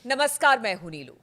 नमस्कार, मैं हूं नीलू।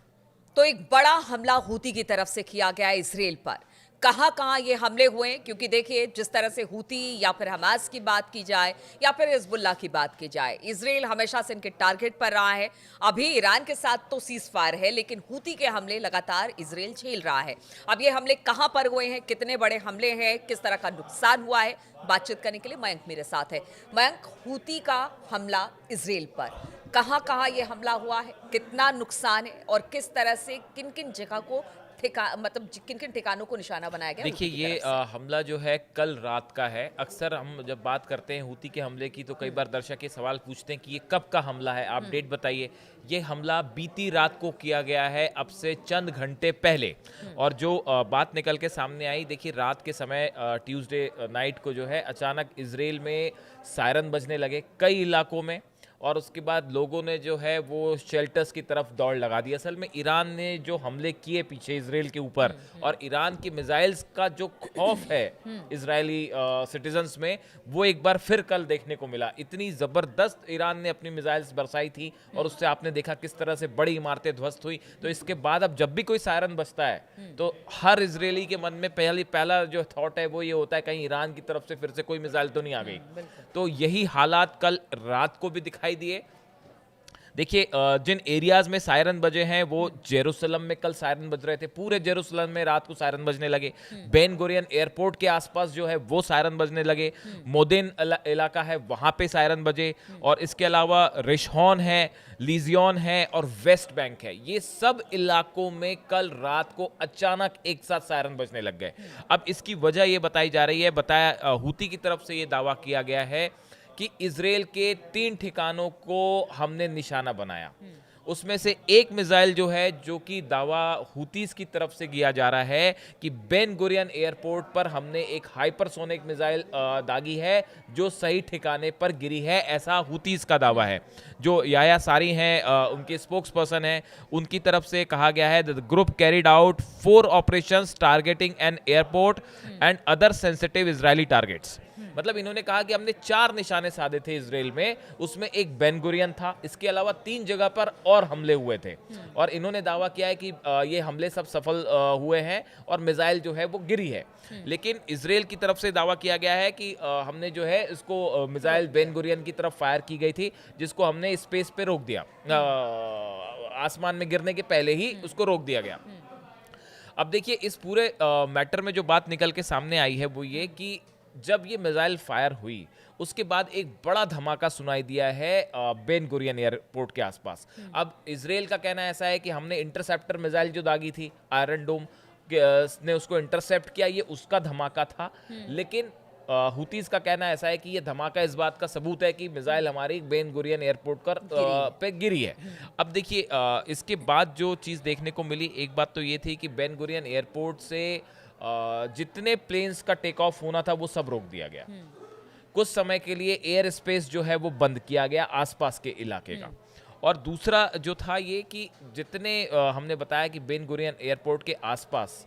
तो एक बड़ा हमला हूती की तरफ से किया गया इजराइल पर। कहां कहां ये हमले हुए हैं, क्योंकि देखिए जिस तरह से हूती या फिर हमास की बात की जाए या फिर हिजबुल्लाह की बात की जाए, इजराइल हमेशा से इनके टारगेट पर रहा है। अभी ईरान के साथ तो सीज फायर है, लेकिन हूती के हमले लगातार इजराइल झेल रहा है। अब ये हमले कहां पर हुए हैं, कितने बड़े हमले हैं, किस तरह का नुकसान हुआ है, बातचीत करने के लिए मयंक मेरे साथ है। मयंक, हूती का हमला इजराइल पर, कहाँ कहाँ ये हमला हुआ है, कितना नुकसान है और किस तरह से किन किन जगह को मतलब किन किन ठिकानों को निशाना बनाया गया देखिए हूती की ये तरफ से। हमला जो है कल रात का है। अक्सर हम जब बात करते हैं हूती के हमले की तो कई बार दर्शक ये सवाल पूछते हैं कि ये कब का हमला है, आप डेट बताइए। ये हमला बीती रात को किया गया है, अब से चंद घंटे पहले। और जो बात निकल के सामने आई, देखिए रात के समय ट्यूसडे नाइट को जो है अचानक इजराइल में सायरन बजने लगे कई इलाकों में। और उसके बाद लोगों ने जो है वो शेल्टर्स की तरफ दौड़ लगा दी। असल में ईरान ने जो हमले किए पीछे इजराइल के ऊपर, और ईरान की मिसाइल्स का जो खौफ है इजरायली सिटीजन्स में, वो एक बार फिर कल देखने को मिला। इतनी ज़बरदस्त ईरान ने अपनी मिसाइल्स बरसाई थी और उससे आपने देखा किस तरह से बड़ी इमारतें ध्वस्त हुई। तो इसके बाद अब जब भी कोई सायरन बजता है तो हर इजरायली के मन में पहला जो थॉट है वो ये होता है, कहीं ईरान की तरफ से फिर से कोई मिसाइल तो नहीं आ गई। तो यही हालात कल रात को भी दिखाई दिए। देखिए जिन एरियाज में सायरन बजे हैं वो जेरूसलम में कल सायरन बज रहे थे, पूरे जेरूसलम में रात को सायरन बजने लगे। बेन गुरियन एयरपोर्ट के आसपास जो है वो सायरन बजने लगे। मोदेन इलाका है वहां पे सायरन बजे। और इसके अलावा रिशॉन है, लीजियन है और वेस्ट बैंक है, ये सब इलाकों में कल रात को अचानक एक साथ सायरन बजने लग गए। अब इसकी वजह ये बताई जा रही है, हूती की तरफ से ये दावा किया गया है कि इजराइल के 3 ठिकानों को हमने निशाना बनाया। उसमें से एक मिसाइल जो है, जो कि दावा हूतीस की तरफ से किया जा रहा है कि बेन गुरियन एयरपोर्ट पर हमने एक हाइपरसोनिक मिसाइल दागी है जो सही ठिकाने पर गिरी है, ऐसा हूतीस का दावा है। जो याया सारी हैं उनके स्पोक्स पर्सन हैं, उनकी तरफ से कहा गया है the group carried out 4 operations targeting an airport and other sensitive Israeli targets. मतलब इन्होंने कहा कि हमने 4 निशाने साधे थे इजराइल में, उसमें एक बेन गुरियन था, इसके अलावा 3 जगह पर और हमले हुए थे। और इन्होंने दावा किया है कि ये हमले सब सफल हुए हैं और मिसाइल जो है वो गिरी है। लेकिन इजराइल की तरफ से दावा किया गया है कि हमने जो है इसको मिसाइल बेन गुरियन की तरफ फायर की गई थी, जिसको हमने स्पेस पे रोक दिया, आसमान में गिरने के पहले ही उसको रोक दिया गया। अब देखिए इस पूरे मैटर में जो बात निकल के सामने आई है वो ये कि जब ये मिसाइल फायर हुई उसके बाद एक बड़ा धमाका सुनाई दिया है बेन गुरियन एयरपोर्ट के आसपास। अब इजराइल का कहना ऐसा है कि हमने इंटरसेप्टर मिसाइल जो दागी थी आयरन डोम ने उसको इंटरसेप्ट किया, ये उसका धमाका था। लेकिन हुतीज का कहना ऐसा है कि ये धमाका इस बात का सबूत है कि मिसाइल हमारी बेन गुरियन एयरपोर्ट पे गिरी है। अब देखिए इसके बाद जो चीज़ देखने को मिली, एक बात तो ये थी कि बेन गुरियन एयरपोर्ट से जितने प्लेन्स का टेक ऑफ होना था वो सब रोक दिया गया। कुछ समय के लिए एयर स्पेस जो है वो बंद किया गया आसपास के इलाके का। और दूसरा जो था ये कि जितने हमने बताया कि बेन गुरियन एयरपोर्ट के आसपास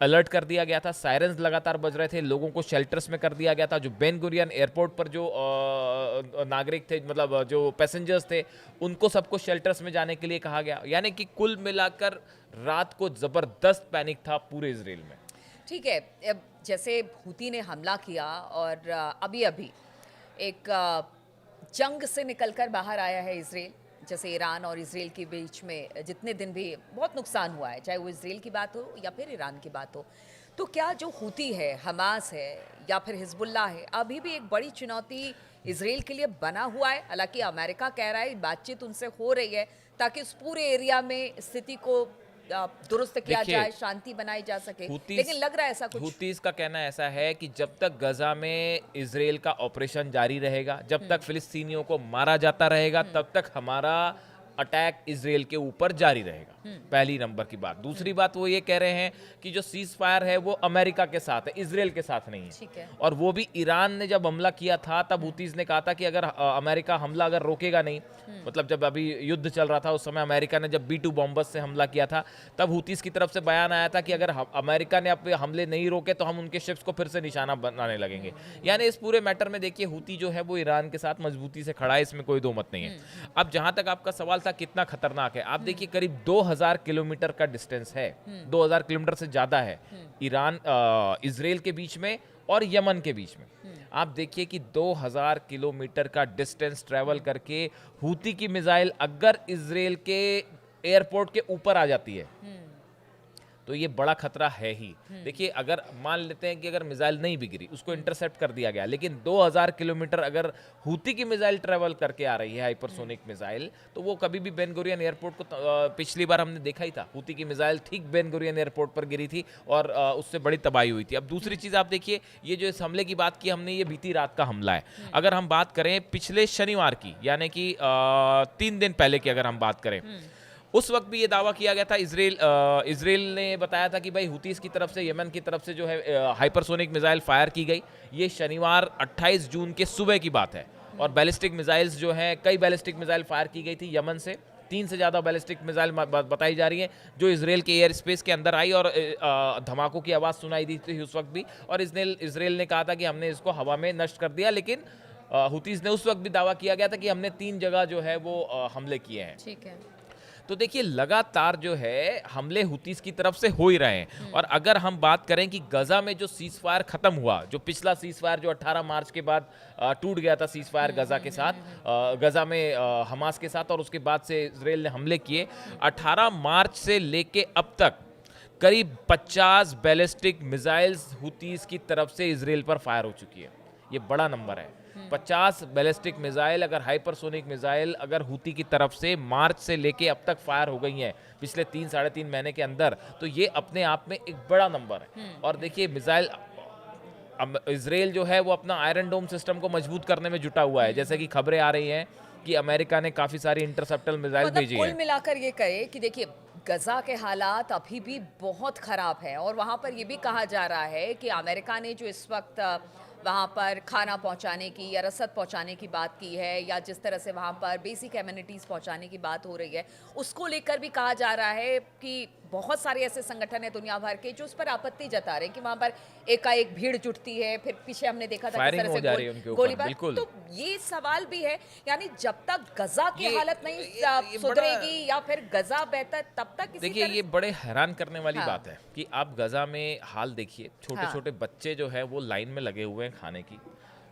अलर्ट कर दिया गया था, सायरन्स लगातार बज रहे थे, लोगों को शेल्टर्स में कर दिया गया था। जो बेन गुरियन एयरपोर्ट पर जो नागरिक थे, मतलब जो पैसेंजर्स थे, उनको सबको शेल्टर्स में जाने के लिए कहा गया। यानी कि कुल मिलाकर रात को जबरदस्त पैनिक था पूरे इजराइल में। ठीक है। अब जैसे हूती ने हमला किया और अभी अभी एक जंग से निकलकर बाहर आया है इजराइल। जैसे ईरान और इजराइल के बीच में जितने दिन भी बहुत नुकसान हुआ है, चाहे वो इजराइल की बात हो या फिर ईरान की बात हो, तो क्या जो हूती है, हमास है या फिर हिजबुल्लाह है, अभी भी एक बड़ी चुनौती इजराइल के लिए बना हुआ है? हालांकि अमेरिका कह रहा है बातचीत उनसे हो रही है ताकि उस पूरे एरिया में स्थिति को दुरुस्त किया जाए, शांति बनाई जा सके, लेकिन लग रहा है ऐसा कुछ। हूतीज का कहना ऐसा है कि जब तक गजा में इजराइल का ऑपरेशन जारी रहेगा, जब तक फिलिस्तीनियों को मारा जाता रहेगा, तब तक हमारा अटैक इजराइल के ऊपर जारी रहेगा। पहली नंबर की बात। दूसरी बात वो ये कह रहे हैं कि जो सीज फायर है वो अमेरिका के साथ है, इजराइल के साथ नहीं है। और वो भी ईरान ने जब हमला किया था तब हूतीज ने कहा था कि अगर अमेरिका हमला अगर रोकेगा नहीं, मतलब जब अभी युद्ध चल रहा था उस समय अमेरिका ने जब B2 बॉम्बर्स से हमला किया था, तब हूतीज की तरफ से बयान आया था कि अगर अमेरिका ने अपने हमले नहीं रोके तो हम उनके शिप्स को फिर से निशाना बनाने लगेंगे। यानी इस पूरे मैटर में देखिए हूती जो है वो ईरान के साथ मजबूती से खड़ा है, इसमें कोई दो मत नहीं है। अब जहां तक आपका सवाल था था कितना खतरनाक है। आप देखिए करीब 2000 किलोमीटर का डिस्टेंस है, 2000 किलोमीटर से ज़्यादा है ईरान इजराइल के बीच में और यमन के बीच में। आप देखिए कि 2000 किलोमीटर का डिस्टेंस ट्रैवल करके हूती की मिसाइल अगर इजराइल के एयरपोर्ट के ऊपर आ जाती है तो ये बड़ा खतरा है ही। देखिए अगर मान लेते हैं कि अगर मिसाइल नहीं भी गिरी, उसको इंटरसेप्ट कर दिया गया, लेकिन 2000 किलोमीटर अगर हूती की मिसाइल ट्रेवल करके आ रही है, हाइपरसोनिक मिसाइल, तो वो कभी भी बेन गुरियन एयरपोर्ट को पिछली बार हमने देखा ही था, हूती की मिसाइल ठीक बेन गुरियन एयरपोर्ट पर गिरी थी और उससे बड़ी तबाही हुई थी। अब दूसरी चीज़ आप देखिए, ये जो इस हमले की बात की हमने, ये बीती रात का हमला है। अगर हम बात करें पिछले शनिवार की, यानी कि 3 दिन पहले की अगर हम बात करें, उस वक्त भी ये दावा किया गया था, इजराइल ने बताया था कि भाई हुतीस की तरफ से, यमन की तरफ से जो है हाइपरसोनिक मिसाइल फायर की गई। ये शनिवार 28 जून के सुबह की बात है। और बैलिस्टिक मिसाइल्स जो हैं, कई बैलिस्टिक मिसाइल फायर की गई थी यमन से, 3 से ज़्यादा बैलिस्टिक मिसाइल बताई जा रही है जो इजराइल के एयर स्पेस के अंदर आई और धमाकों की आवाज़ सुनाई दी थी उस वक्त भी। और इजराइल ने कहा था कि हमने इसको हवा में नष्ट कर दिया, लेकिन हुतीस ने उस वक्त भी दावा किया गया था कि हमने 3 जगह जो है वो हमले किए हैं। ठीक है। तो देखिए लगातार जो है हमले हुतीस की तरफ से हो ही रहे हैं। और अगर हम बात करें कि गजा में जो सीज फायर खत्म हुआ, जो पिछला सीज फायर जो 18 मार्च के बाद टूट गया था सीज फायर गजा के साथ, गजा में हमास के साथ, और उसके बाद से इजराइल ने हमले किए, 18 मार्च से लेके अब तक करीब 50 बैलिस्टिक मिसाइल्स हुतीस की तरफ से इजराइल पर फायर हो चुकी है। ये बड़ा नंबर है। 50 बैलिस्टिक मिसाइल, अगर हाइपरसोनिक मिसाइल अगर हूती की तरफ से मार्च से लेके अब तक फायर हो गई हैं पिछले 3-3.5 महीने के अंदर, तो ये अपने आप में एक बड़ा नंबर है। और देखिए मिसाइल, इजराइल जो है वो अपना आयरन डोम सिस्टम को मजबूत करने में जुटा हुआ है। जैसे कि खबरें आ रही हैं कि अमेरिका ने काफी सारी इंटरसेप्टर मिसाइल भेजी कुल है। मिलाकर ये कहे कि देखिए गजा के हालात अभी भी बहुत खराब है और वहां पर ये भी कहा जा रहा है कि अमेरिका ने जो इस वक्त वहाँ पर खाना पहुँचाने की या रसद पहुँचाने की बात की है, या जिस तरह से वहाँ पर बेसिक एमिनिटीज़ पहुँचाने की बात हो रही है, उसको लेकर भी कहा जा रहा है कि बहुत सारे ऐसे संगठन है दुनिया भर के जो उस पर आपत्ति जता रहे हैं कि वहाँ पर एकाएक भीड़ जुटती है। फिर पीछे हमने देखा था किस तरह से गोलीबार। तो ये सवाल भी है, यानी जब तक गजा की हालत नहीं सुधरेगी या फिर गजा बेहतर, तब तक देखिए ये बड़े हैरान करने वाली बात है कि आप गजा में हाल देखिए, छोटे छोटे बच्चे जो है वो लाइन में लगे हुए हैं खाने की,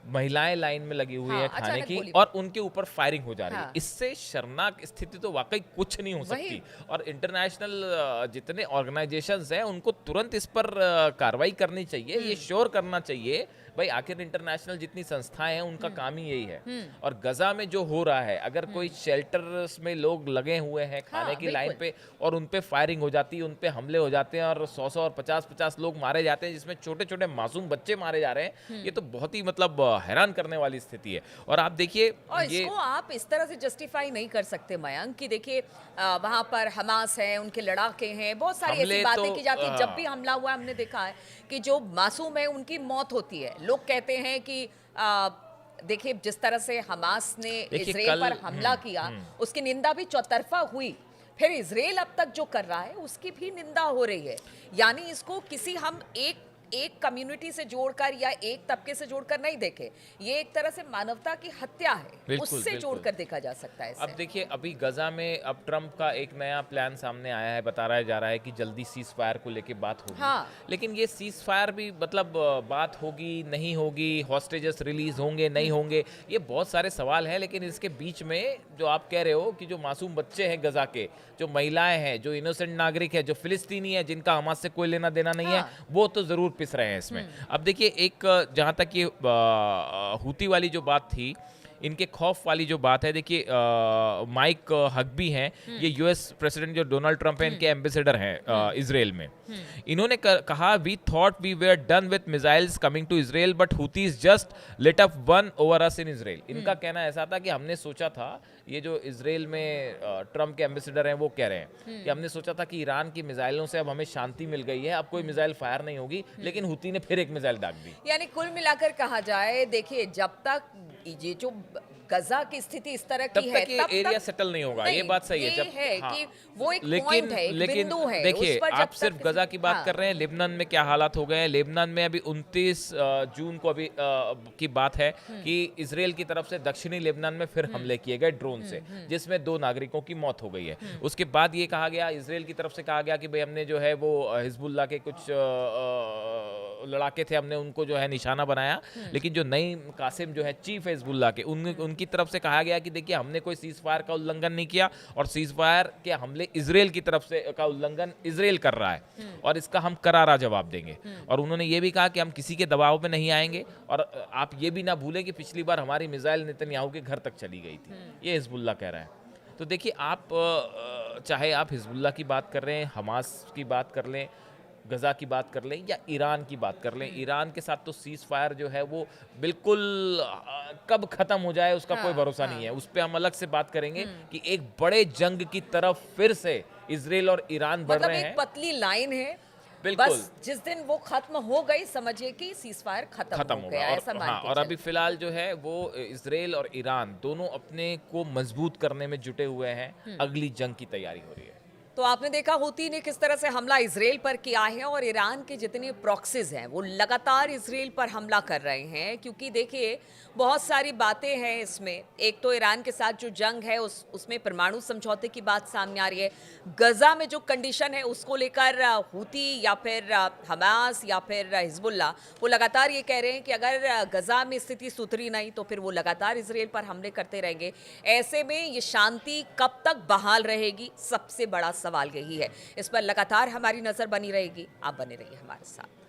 महिलाएं लाइन में लगी हुई है खाने की, और उनके ऊपर फायरिंग हो जा रही है। इससे शर्मनाक स्थिति तो वाकई कुछ नहीं हो सकती। और इंटरनेशनल जितने ऑर्गेनाइजेशंस हैं उनको तुरंत इस पर कार्रवाई करनी चाहिए। ये श्योर करना चाहिए भाई, आखिर इंटरनेशनल जितनी संस्थाएं हैं उनका काम ही यही है। और गजा में जो हो रहा है, अगर कोई शेल्टर्स में लोग लगे हुए हैं खाने की लाइन पे और उन पे फायरिंग हो जाती है, उन पे हमले हो जाते हैं और 100 और 50 लोग मारे जाते हैं, जिसमें छोटे छोटे मासूम बच्चे मारे जा रहे हैं, ये तो बहुत ही मतलब हैरान करने वाली स्थिति है। और आप देखिए, और इसको आप इस तरह से जस्टिफाई नहीं कर सकते मयंक कि देखिए वहां पर हमास है, उनके लड़ाके हैं, बहुत सारी ऐसी बातें की जाती है। जब भी हमला हुआ हमने देखा है कि जो मासूम है उनकी मौत होती है। लोग कहते हैं कि देखिए जिस तरह से हमास ने इजराइल पर हमला किया, उसकी निंदा भी चौतरफा हुई, फिर इजराइल अब तक जो कर रहा है उसकी भी निंदा हो रही है। यानी इसको किसी हम एक कम्युनिटी से जोड़कर या एक तबके से जोड़कर नहीं देखे, ये एक तरह से मानवता की हत्या है, उससे जोड़कर देखा जा सकता है। अब देखिए अभी गजा में अब ट्रंप का एक नया प्लान सामने आया है, बताया जा रहा है कि जल्दी सीज फायर को लेके बात होगी। लेकिन ये सीज फायर भी मतलब बात होगी नहीं होगी, हॉस्टेजेस रिलीज होंगे नहीं होंगे, ये बहुत सारे सवाल हैं। लेकिन इसके बीच में जो आप कह रहे हो कि जो मासूम बच्चे हैं गजा के, जो महिलाएं हैं, जो इनोसेंट नागरिक है, जो फिलिस्तीनी है, जिनका हमास से कोई लेना देना नहीं है, वो तो जरूर पिस रहे हैं इसमें। अब देखिए एक जहां तक ये हूती वाली जो बात थी, इनके खौफ वाली जो बात है, देखिए माइक हगबी हैं, ये यूएस प्रेसिडेंट जो डोनाल्ड ट्रंप है इनके एम्बेसडर हैं इजराइल में। इन्होंने कहा, we thought we were done with missiles coming to Israel but Houthis just lit up one over us in Israel. इनका कहना ऐसा था कि हमने सोचा था, ये जो इजराइल में ट्रंप के एम्बेसडर हैं वो कह रहे हैं कि हमने सोचा था कि ईरान की मिसाइलों से अब हमें शांति मिल गई है, अब कोई मिसाइल फायर नहीं होगी, लेकिन हुती ने फिर एक मिसाइल दाग दी। यानी कुल मिलाकर कहा जाए, देखिए जब तक ये जो गजा की स्थिति इस तरह तब की है तक ये एरिया सेटल नहीं होगा, ये बात सही है। ये है हाँ, कि वो एक लेकिन पॉइंट है, एक बिंदु है, देखिए, उस पर जब आप सिर्फ तक गजा की बात हाँ, कर रहे हैं, लेबनान में क्या हालात हो गए हैं। लेबनान में अभी 29 जून को अभी की बात है कि इसराइल की तरफ से दक्षिणी लेबनान में फिर हमले किए गए ड्रोन से, जिसमें 2 नागरिकों की मौत हो गई है। उसके बाद ये कहा गया, इसराइल की तरफ से कहा गया कि भाई हमने जो है वो हिजबुल्लाह के कुछ लड़ाके थे, हमने उनको जो है निशाना बनाया। लेकिन जो नई कासिम जो है चीफ है हिजबुल्लाह के, उनकी तरफ से कहा गया कि देखिए हमने कोई सीज फायर का उल्लंघन नहीं किया और सीज फायर के हमले इसराइल की तरफ से का उल्लंघन इसराइल कर रहा है और इसका हम करारा जवाब देंगे। और उन्होंने ये भी कहा कि हम किसी के दबाव में नहीं आएंगे और आप ये भी ना भूलें कि पिछली बार हमारी मिसाइल नेतन्याहू के घर तक चली गई थी। ये हिजबुल्लाह कह रहा है। तो देखिए, आप चाहे आप हिजबुल्लाह की बात कर रहे हैं, हमास की बात कर लें, गजा की बात कर लें या ईरान की बात कर लें, ईरान के साथ तो सीज फायर जो है वो बिल्कुल कब खत्म हो जाए उसका कोई भरोसा नहीं है। उस पर हम अलग से बात करेंगे कि एक बड़े जंग की तरफ फिर से इसराइल और ईरान बढ़ मतलब रहे एक हैं। पतली लाइन है, बिल्कुल। बस जिस दिन वो खत्म हो गई समझिए कि सीजफायर खत्म हो होगा गया, और ऐसा मान हाँ, के और अभी चलिए। फिलहाल जो है वो इसराइल और ईरान दोनों अपने को मजबूत करने में जुटे हुए हैं। अगली जंग की तैयारी हो रही है। तो आपने देखा हूती ने किस तरह से हमला इसराइल पर किया है और ईरान के जितने प्रॉक्सीज हैं वो लगातार इसराइल पर हमला कर रहे हैं, क्योंकि देखिए बहुत सारी बातें हैं इसमें। एक तो ईरान के साथ जो जंग है उसमें परमाणु समझौते की बात सामने आ रही है। गजा में जो कंडीशन है उसको लेकर हूती या फिर हमास या फिर हिजबुल्लाह वो लगातार ये कह रहे हैं कि अगर गजा में स्थिति सुधरी नहीं तो फिर वो लगातार इसराइल पर हमले करते रहेंगे। ऐसे में ये शांति कब तक बहाल रहेगी, सबसे बड़ा सवाल यही है। इस पर लगातार हमारी नजर बनी रहेगी। आप बने रहिए हमारे साथ।